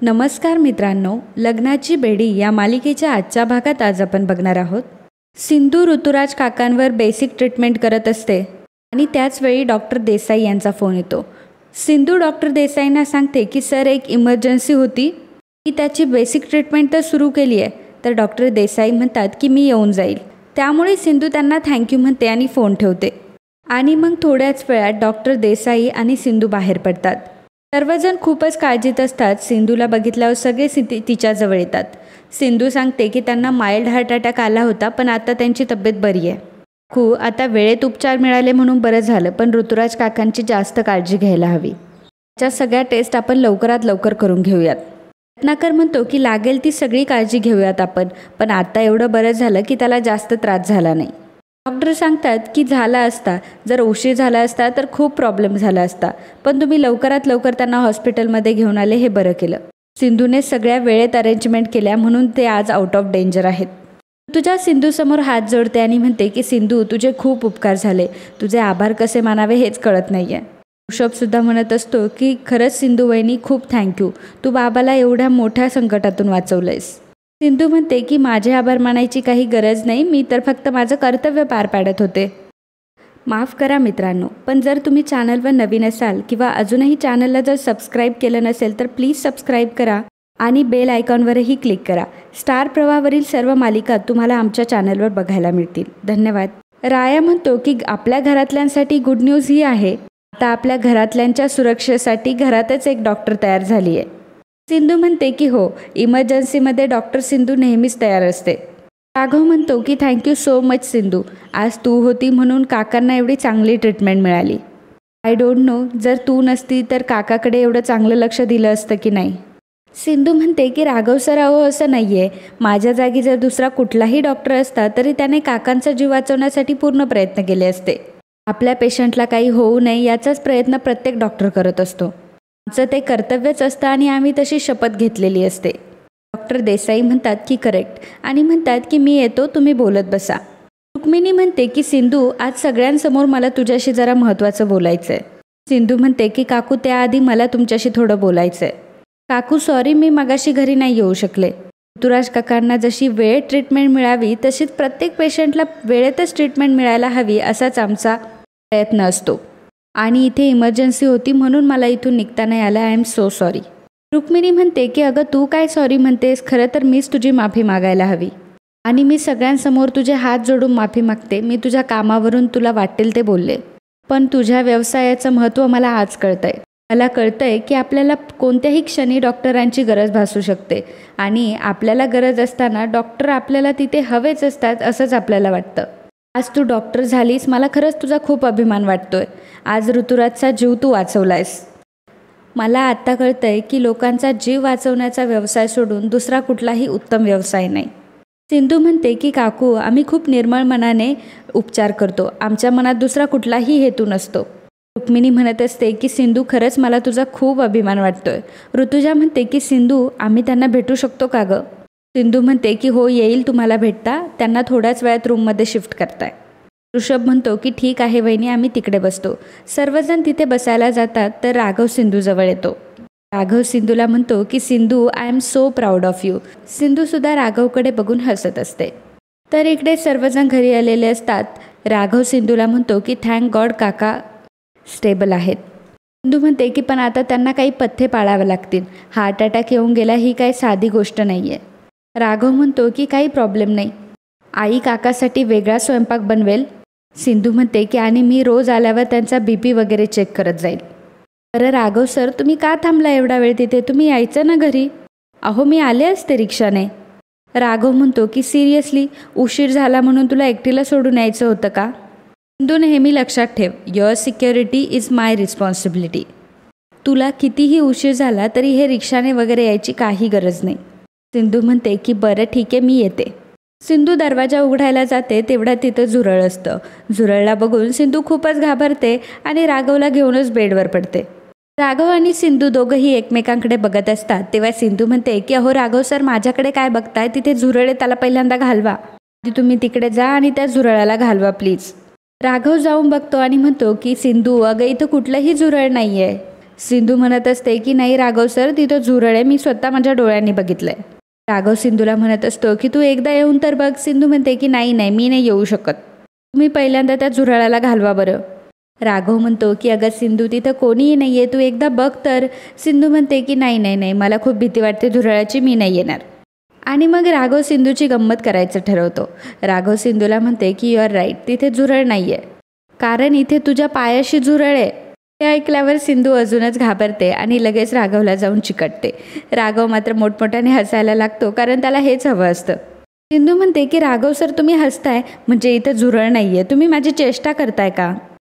नमस्कार मित्रांनो, लग्नाची बेडी या मालिकेच्या आजच्या भागात आज आपण बघणार आहोत. सिंधू ऋतुराज काकांवर बेसिक ट्रीटमेंट करत असते आणि त्याच वेळी डॉक्टर देसाई यांचा फोन येतो. सिंधू डॉक्टर देसाईंना सांगते की सर एक इमर्जन्सी होती, की त्याची बेसिक ट्रीटमेंट तर सुरू केली आहे. तर डॉक्टर देसाई म्हणतात की मी येऊन जाईल. त्यामुळे सिंधू त्यांना थँक्यू म्हणते आणि फोन ठेवते. आणि मग थोड्याच वेळात डॉक्टर देसाई आणि सिंधू बाहेर पडतात. सर्वजण खूपच काळजीत असतात. सिंधूला बघितल्यावर सगळे तिच्याजवळ येतात. सिंधू सांगते की त्यांना माइल्ड हार्ट अटॅक आला होता, पण आता त्यांची तब्येत बरी आहे. आता वेळेत उपचार मिळाले म्हणून बरं झालं, पण ऋतुराज काकांची जास्त काळजी घ्यायला हवी. त्या सगळ्या टेस्ट आपण लवकरात लवकर करून घेऊयात. रत्नाकर म्हणतो की लागेल ती सगळी काळजी घेऊयात आपण, पण आता एवढं बरं झालं की त्याला जास्त त्रास झाला नाही. डॉक्टर सांगतात की झाला असता, जर उशीर झाला असता तर खूप प्रॉब्लेम झाला असता, पण तुम्ही लवकरात लवकर त्यांना हॉस्पिटलमध्ये घेऊन आले हे बरं केलं. सिंधूने सगळ्या वेळेत अरेंजमेंट केल्या म्हणून ते आज आउट ऑफ डेंजर आहेत. तुझ्या सिंधूसमोर हात जोडते आणि म्हणते की सिंधू, तुझे खूप उपकार झाले, तुझे आभार कसे मानावे हेच कळत नाही आहे. ऋषभसुद्धा म्हणत असतो की खरंच सिंधू वहिनी, खूप थँक्यू, तू बाबाला एवढ्या मोठ्या संकटातून वाचवलंयस. सिंधू म्हणते की माझे आभार मानायची काही गरज नाही, मी तर फक्त माझं कर्तव्य पार पाडत होते. माफ करा मित्रांनो, पण जर तुम्ही चॅनलवर नवीन असाल किंवा अजूनही चॅनलला जर सबस्क्राईब केलं नसेल तर प्लीज सबस्क्राईब करा आणि बेल आयकॉनवरही क्लिक करा. स्टार प्रवाहावरील सर्व मालिका तुम्हाला आमच्या चॅनलवर बघायला मिळतील. धन्यवाद. राया म्हणतो की आपल्या घरातल्यांसाठी गुड न्यूज ही आहे, आता आपल्या घरातल्यांच्या सुरक्षेसाठी घरातच एक डॉक्टर तयार झाली आहे. सिंधू म्हणते की हो, इमर्जन्सीमध्ये डॉक्टर सिंधू नेहमीच तयार असते. राघव म्हणतो की थँक्यू सो मच सिंधू, आज तू होती म्हणून काकांना एवढी चांगली ट्रीटमेंट मिळाली. आय डोंट नो, जर तू नसती तर काकाकडे एवढं चांगलं लक्ष दिलं असतं की नाही. सिंधू म्हणते की राघव सर, अहो असं नाही आहे, माझ्या जागी जर दुसरा कुठलाही डॉक्टर असता तरी त्याने काकांचा जीव वाचवण्यासाठी पूर्ण प्रयत्न केले असते. आपल्या पेशंटला काही होऊ नये याचाच प्रयत्न प्रत्येक डॉक्टर करत असतो. आमचं ते कर्तव्यच असतं आणि आम्ही तशी शपथ घेतलेली असते. डॉक्टर देसाई म्हणतात की करेक्ट आणि म्हणतात की मी येतो, तुम्ही बोलत बसा. रुक्मिणी म्हणते की सिंधू, आज सगळ्यांसमोर मला तुझ्याशी जरा महत्त्वाचं बोलायचं आहे. सिंधू म्हणते की काकू, त्याआधी मला तुमच्याशी थोडं बोलायचं आहे. काकू सॉरी, मी मगाशी घरी नाही येऊ शकले. ऋतुराज काकांना जशी वेळेत ट्रीटमेंट मिळावी तशीच प्रत्येक पेशंटला वेळेतच ट्रीटमेंट मिळायला हवी असाच आमचा प्रयत्न असतो, आणि इथे इमर्जन्सी होती म्हणून मला इथून निघता नाही आलं. I am so sorry. Rukmini म्हणते की अगं तू काय सॉरी म्हणतेस, खरं तर मीच तुझी माफी मागायला हवी आणि मी सगळ्यांसमोर तुझे हात जोडून माफी मागते. मी तुझ्या कामावरून तुला वाटेल ते बोलले, पण तुझ्या व्यवसायाचं महत्त्व मला आज कळतंय. मला कळतंय की आपल्याला कोणत्याही क्षणी डॉक्टरांची गरज भासू शकते आणि आपल्याला गरज असताना डॉक्टर आपल्याला तिथे हवेच असतात असंच आपल्याला वाटतं. आज तू डॉक्टर झालीस, मला खरंच तुझा खूप अभिमान वाटतोय. आज ऋतुराजचा जीव तू वाचवलायस. मला आत्ता कळतंय की लोकांचा जीव वाचवण्याचा व्यवसाय सोडून दुसरा कुठलाही उत्तम व्यवसाय नाही. सिंधू म्हणते की काकू, आम्ही खूप निर्मळ मनाने उपचार करतो, आमच्या मनात दुसरा कुठलाही हेतू नसतो. रुक्मिणी म्हणत असते की सिंधू, खरंच मला तुझा खूप अभिमान वाटतोय. ऋतुजा म्हणते की सिंधू, आम्ही त्यांना भेटू शकतो का गं? सिंधू म्हणते की हो, येईल तुम्हाला भेटता, त्यांना थोड्याच वेळात रूममध्ये शिफ्ट करताय. ऋषभ म्हणतो की ठीक आहे वहिनी, आम्ही तिकडे बसतो. सर्वजण तिथे बसायला जातात तर राघव सिंधूजवळ येतो. राघव सिंधूला म्हणतो की Sindhu, I am so proud of you. सिंधूसुद्धा राघवकडे बघून हसत असते. तर इकडे सर्वजण घरी आलेले असतात. राघव सिंधूला म्हणतो की थँक गॉड काका स्टेबल आहेत. सिंधू म्हणते की पण आता त्यांना काही पथ्ये पाळावे लागतील, हार्ट अटॅक येऊन गेला ही काही साधी गोष्ट नाही आहे. राघव म्हणतो की काही प्रॉब्लेम नाही, आई काकासाठी वेगळा स्वयंपाक बनवेल. सिंधू म्हणते की आणि मी रोज आल्यावर त्यांचा BP वगैरे चेक करत जाईल. बरं राघव सर, तुम्ही का थांबला एवढा वेळ तिथे, तुम्ही यायचं ना घरी. अहो मी आले असते रिक्षाने. राघव म्हणतो की सिरियसली, उशीर झाला म्हणून तुला एकटीला सोडून यायचं होतं का? सिंधू, नेहमी लक्षात ठेव, your security is my responsibility. तुला कितीही उशीर झाला तरी हे रिक्षाने वगैरे यायची काही गरज नाही. सिंधू म्हणते की बरं ठीक आहे, मी येते. सिंधू दरवाजा उघडायला जाते तेवढ्या तिथं झुरळ असतं. झुरळला बघून सिंधू खूपच घाबरते आणि राघवला घेऊनच बेडवर पडते. राघव आणि सिंधू दोघंही एकमेकांकडे बघत असतात. तेव्हा सिंधू म्हणते की अहो राघव सर, माझ्याकडे काय बघताय, तिथे झुरळ आहे, त्याला पहिल्यांदा घालवा. तुम्ही तिकडे जा आणि त्या झुरळाला घालवा प्लीज. राघव जाऊन बघतो आणि म्हणतो की सिंधू, अगं इथं कुठलंही झुरळ नाही आहे. सिंधू म्हणत असते की नाही राघव सर, तिथं झुरळ आहे, मी स्वतः माझ्या डोळ्यांनी बघितलंय. राघव सिंधूला म्हणत असतो की तू एकदा येऊन तर बघ. सिंधू म्हणते की नाही नाही, मी नाही येऊ शकत, तुम्ही पहिल्यांदा त्या झुरळाला घालवा बरं. राघव म्हणतो की अगं सिंधू, तिथं कोणीही नाही आहे, तू एकदा बघ तर. सिंधू म्हणते की नाही नाही नाही, मला खूप भीती वाटते झुरळाची, मी नाही येणार. आणि मग राघव सिंधूची गंमत करायचं ठरवतो. राघव सिंधूला म्हणते की यू आर राईट, तिथे झुरळ नाही आहे, कारण इथे तुझ्या पायाशी झुरळ आहे. हे ऐकल्यावर सिंधू अजूनच घाबरते आणि लगेच राघवला जाऊन चिकटते. राघव मात्र मोठमोठ्याने हसायला लागतो, कारण त्याला हेच हवं असतं. सिंधू म्हणते की राघव सर, तुम्ही हसताय म्हणजे इथं झुरळ नाही आहे, तुम्ही माझी चेष्टा करताय का?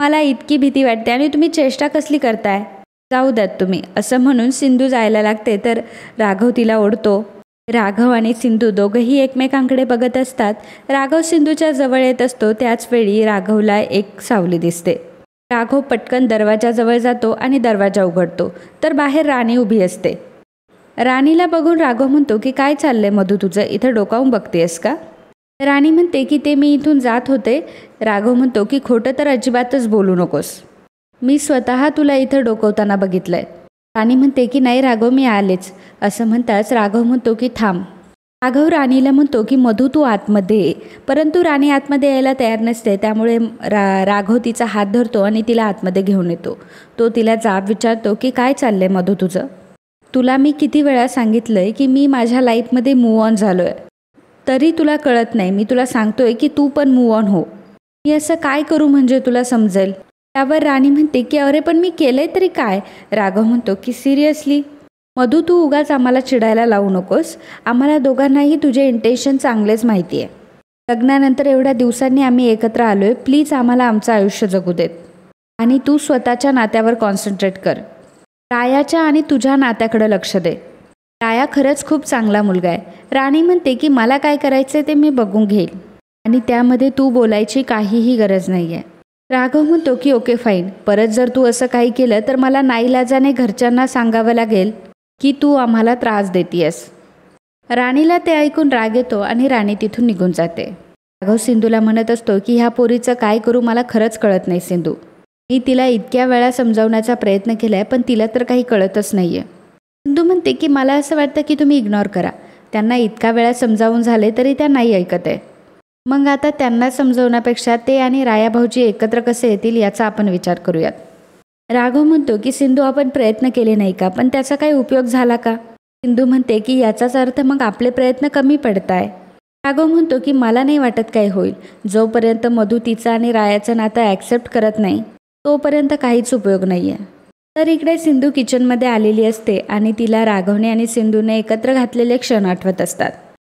मला इतकी भीती वाटते आणि तुम्ही चेष्टा कसली करताय? जाऊ द्यात तुम्ही. असं म्हणून सिंधू जायला लागते तर राघव तिला ओढतो. राघव आणि सिंधू दोघंही एकमेकांकडे बघत असतात. राघव सिंधूच्या जवळ येत असतो त्याच वेळी राघवला एक सावली दिसते. राघव पटकन दरवाजाजवळ जातो आणि दरवाजा उघडतो तर बाहेर राणी उभी असते. राणीला बघून राघव म्हणतो की काय चाललंय मधू तुझं, इथं डोकावून बघतेस का? राणी म्हणते की ते मी इथून जात होते. राघव म्हणतो की खोटं तर अजिबातच बोलू नकोस, मी स्वतः तुला इथं डोकवताना बघितलंय. राणी म्हणते की नाही राघव, मी आलेच. असं म्हणताच राघव म्हणतो की थांब. राघव राणीला म्हणतो की मधू तू आतमध्ये ये, परंतु राणी आतमध्ये यायला तयार नसते. त्यामुळे राघव तिचा हात धरतो आणि तिला आतमध्ये घेऊन येतो. तो तिला जाब विचारतो की काय चाललंय मधू तुझं, तुला मी किती वेळा सांगितलंय की मी माझ्या लाईफमध्ये मूव ऑन झालो आहे, तरी तुला कळत नाही. मी तुला सांगतोय की तू पण मूव ऑन हो. मी असं काय करू म्हणजे तुला समजेल? त्यावर राणी म्हणते की अरे पण मी केलंय तरी काय? राघव म्हणतो की सिरियसली मधू, तू उगाच आम्हाला चिडायला लावू नकोस. आम्हाला दोघांनाही तुझे इंटेन्शन चांगलेच माहिती आहे. लग्नानंतर एवढ्या दिवसांनी आम्ही एकत्र आलोय, प्लीज आम्हाला आमचं आयुष्य जगू देत आणि तू स्वतःच्या नात्यावर कॉन्सन्ट्रेट कर. रायाच्या आणि तुझ्या नात्याकडे लक्ष दे. राया खरंच खूप चांगला मुलगा आहे. राणी म्हणते की मला काय करायचं ते मी बघून घेईल आणि त्यामध्ये तू बोलायची काहीही गरज नाही आहे. राघव म्हणतो की ओके फाईन, परत जर तू असं काही केलं तर मला नाईलाजाने घरच्यांना सांगावं लागेल की तू आम्हाला त्रास देतीयस. राणीला ते ऐकून राग येतो आणि राणी तिथून निघून जाते. राघव सिंधूला म्हणत असतो की ह्या पोरीचं काय करू मला खरंच कळत नाही सिंधू. मी तिला इतक्या वेळा समजावण्याचा प्रयत्न केला आहे पण तिला तर काही कळतच नाही आहे. सिंधू म्हणते की मला असं वाटतं की तुम्ही इग्नोर करा. त्यांना इतका वेळा समजावून झाले तरी त्या नाही ऐकत आहे. मग आता त्यांना समजवण्यापेक्षा ते आणि राया भाऊजी एकत्र कसे येतील याचा आपण विचार करूयात. राघव म्हणतो की सिंधू आपण प्रयत्न केले नाही का, पण त्याचा काही उपयोग झाला का? सिंधू म्हणते की याचाच अर्थ मग आपले प्रयत्न कमी पडत आहे. राघव म्हणतो की मला नाही वाटत काय होईल. जोपर्यंत मधू तिचं आणि रायाचं नातं ॲक्सेप्ट करत नाही तोपर्यंत काहीच उपयोग नाही आहे. तर इकडे सिंधू किचनमध्ये आलेली असते आणि तिला राघवने आणि सिंधूने एकत्र घातलेले क्षण आठवत असतात.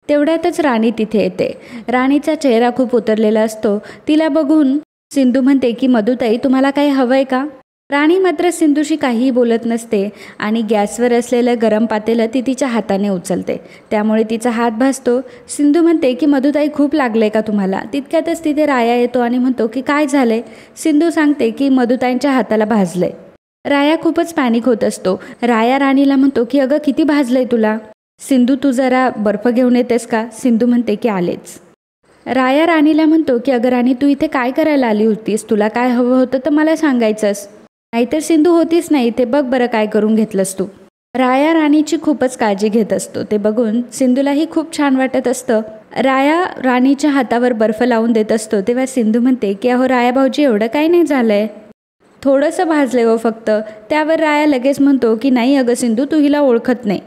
तेवढ्यातच राणी तिथे येते. राणीचा चेहरा खूप उतरलेला असतो. तिला बघून सिंधू म्हणते की मधुताई तुम्हाला काही हवंय का? राणी मात्र सिंधूशी काहीही बोलत नसते आणि गॅसवर असलेलं गरम पातेलं ती तिच्या हाताने उचलते. त्यामुळे तिचा हात भासतो. सिंधू म्हणते की मधुताई खूप लागलंय का तुम्हाला? तितक्यातच तिथे राया येतो आणि म्हणतो की काय झालंय? सिंधू सांगते की मधुताईंच्या हाताला भाजलंय. राया खूपच पॅनिक होत असतो. राया राणीला म्हणतो की अगं किती भाजलंय तुला? सिंधू तू जरा बर्फ घेऊन येतेस का? सिंधू म्हणते की आलेच. राया राणीला म्हणतो की अगं राणी तू इथे काय करायला आली होतीस? तुला काय हवं होतं तर मला सांगायचंस, नाहीतर सिंधू होतीच नाही. ते बघ बरं काय करून घेतलंस तू. राया राणीची खूपच काळजी घेत असतो. ते बघून सिंधूलाही खूप छान वाटत असतं. राया राणीच्या हातावर बर्फ लावून देत असतो तेव्हा सिंधू म्हणते की अहो राया भाऊजी एवढं काही नाही झालंय, थोडंसं भाजलंय हो फक्त. त्यावर राया लगेच म्हणतो की नाही अगं सिंधू तू हिला ओळखत नाही,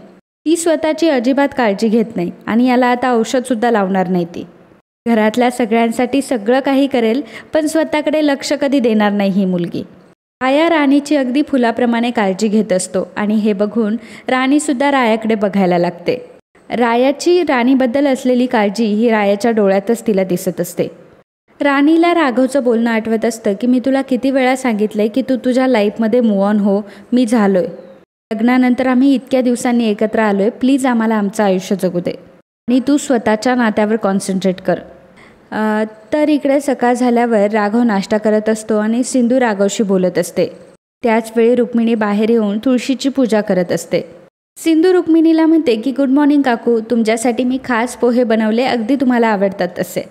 ती स्वतःची अजिबात काळजी घेत नाही आणि याला आता औषधसुद्धा लावणार नाही. ती घरातल्या सगळ्यांसाठी सगळं काही करेल पण स्वतःकडे लक्ष कधी देणार नाही ही मुलगी. राया राणीची अगदी फुलाप्रमाणे काळजी घेत असतो आणि हे बघून राणीसुद्धा रायाकडे बघायला लागते. रायाची राणीबद्दल असलेली काळजी ही रायाच्या डोळ्यातच तिला दिसत असते. राणीला राघवचं बोलणं आठवत असतं की मी तुला किती वेळा सांगितलंय की तू तुझ्या लाईफमध्ये मूव ऑन हो. मी झालोय. लग्नानंतर आम्ही इतक्या दिवसांनी एकत्र आलोय, प्लीज आम्हाला आमचं आयुष्य जगू दे आणि तू स्वतःच्या नात्यावर कॉन्सन्ट्रेट कर. तर इकडे सकाळ झाल्यावर राघव नाश्ता करत असतो आणि सिंधू राघवशी बोलत असते. त्याचवेळी रुक्मिणी बाहेर येऊन तुळशीची पूजा करत असते. सिंधू रुक्मिणीला म्हणते की गुड मॉर्निंग काकू, तुमच्यासाठी मी खास पोहे बनवले, अगदी तुम्हाला आवडतात तसे.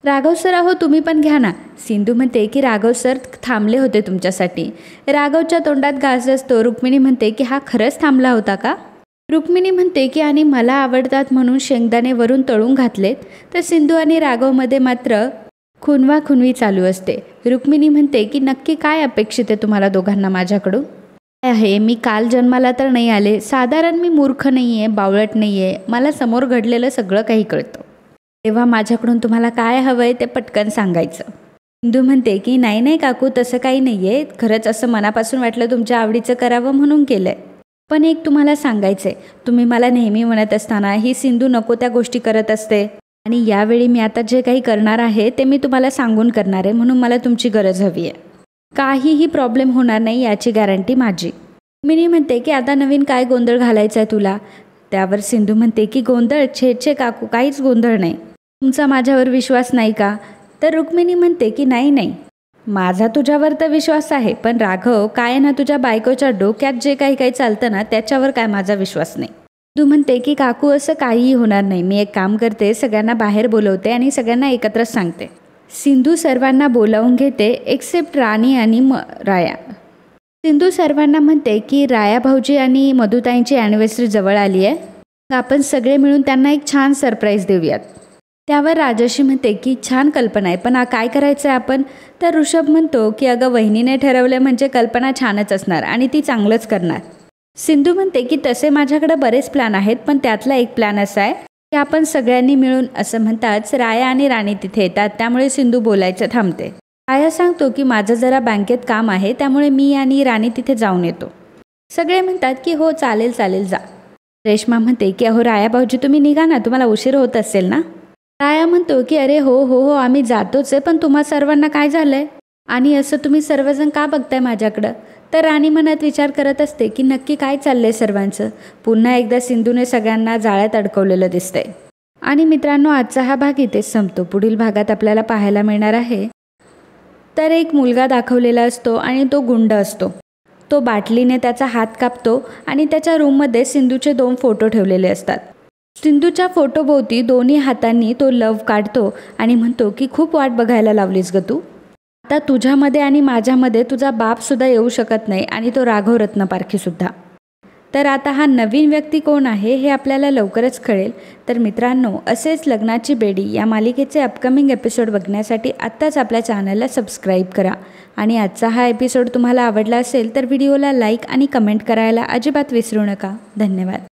राघव सर अहो तुम्ही पण घ्या ना. सिंधू म्हणते की राघव सर थांबले होते तुमच्यासाठी. राघवच्या तोंडात घास असतो. रुक्मिणी म्हणते की हा खरंच थांबला होता का? रुक्मिणी म्हणते की आणि मला आवडतात म्हणून शेंगदाणे वरून तळून घातलेत. तर सिंधू आणि राघवमध्ये मात्र खुनवाखुनवी चालू असते. रुक्मिणी म्हणते की नक्की काय अपेक्षित आहे तुम्हाला दोघांना माझ्याकडून? काय आहे, मी काल जन्माला तर नाही आले. साधारण मी मूर्ख नाही आहे, बावळट नाही आहे. मला समोर घडलेलं सगळं काही कळतं. तेव्हा माझ्याकडून तुम्हाला काय हवं आहे ते पटकन सांगायचं. सिंधू म्हणते की नाही नाही काकू, तसं काही नाही आहे. खरंच असं मनापासून वाटलं तुमच्या आवडीचं करावं म्हणून केलं आहे. पण एक तुम्हाला सांगायचं आहे, तुम्ही मला नेहमी म्हणत असताना ही सिंधू नको त्या गोष्टी करत असते आणि यावेळी मी आता जे काही करणार आहे ते मी तुम्हाला सांगून करणार आहे, म्हणून मला तुमची गरज हवी आहे. काहीही प्रॉब्लेम होणार नाही याची गॅरंटी माझी. रुक्मिणी म्हणते की आता नवीन काय गोंधळ घालायचा आहे तुला? त्यावर सिंधू म्हणते की गोंधळ छे काकू, काहीच गोंधळ नाही. तुमचा माझ्यावर विश्वास नाही का? तर रुक्मिणी म्हणते की नाही नाही, माझा तुझ्यावर तर विश्वास आहे, पण राघव काय ना तुझ्या बायकोच्या डोक्यात जे काही चालतं ना त्याच्यावर काय माझा विश्वास नाही. सिंधू म्हणते की काकू असं काहीही होणार नाही. मी एक काम करते, सगळ्यांना बाहेर बोलवते आणि सगळ्यांना एकत्रच सांगते. सिंधू सर्वांना बोलावून घेते एक्सेप्ट राणी आणि राया. सिंधू सर्वांना म्हणते की राया भाऊजी आणि मधुताईंची ॲनिव्हर्सरी जवळ आली आहे, आपण सगळे मिळून त्यांना एक छान सरप्राईज देऊयात. त्यावर राजश्री म्हणते की छान कल्पना आहे, पण काय करायचं आहे आपण? तर ऋषभ म्हणतो की अगं वहिनीने ठरवलं म्हणजे कल्पना छानच असणार आणि ती चांगलंच करणार. सिंधू म्हणते की तसे माझ्याकडे बरेच प्लॅन आहेत, पण त्यातला एक प्लॅन असा आहे की आपण सगळ्यांनी मिळून, असं म्हणताच राया आणि राणी तिथे येतात. त्यामुळे सिंधू बोलायचं थांबते. राया सांगतो की माझं जरा बँकेत काम आहे, त्यामुळे मी आणि राणी तिथे जाऊन येतो. सगळे म्हणतात की हो चालेल चालेल जा. रेश्मा म्हणते की अहो राया भाऊजी तुम्ही निघा ना, तुम्हाला उशीर होत असेल ना. राया म्हणतो की अरे हो हो हो आम्ही जातोच आहे, पण तुम्हा सर्वांना काय झालं आहे आणि असं तुम्ही सर्वजण का बघताय माझ्याकडं? तर राणी मनात विचार करत असते की नक्की काय चाललंय सर्वांचं. पुन्हा एकदा सिंधूने सगळ्यांना जाळ्यात अडकवलेलं दिसतंय. आणि मित्रांनो, आजचा हा भाग इथेच संपतो. पुढील भागात आपल्याला पाहायला मिळणार आहे तर एक मुलगा दाखवलेला असतो आणि तो गुंड असतो. तो बाटलीने त्याचा हात कापतो आणि त्याच्या रूममध्ये सिंधूचे 2 फोटो ठेवलेले असतात. सिंधूच्या फोटोभोवती दोन्ही हातांनी तो लव काढतो आणि म्हणतो की खूप वाट बघायला लावलीस ग तू. आता तुझ्यामध्ये आणि माझ्यामध्ये तुझा बापसुद्धा येऊ शकत नाही आणि तो राघव रत्नपारखीसुद्धा. तर आता हा नवीन व्यक्ती कोण आहे हे आपल्याला लवकरच कळेल. तर मित्रांनो, असेच लग्नाची बेडी या मालिकेचे अपकमिंग एपिसोड बघण्यासाठी आत्ताच आपल्या चॅनलला सबस्क्राईब करा. आणि आजचा हा एपिसोड तुम्हाला आवडला असेल तर व्हिडिओला लाईक आणि कमेंट करायला अजिबात विसरू नका. धन्यवाद.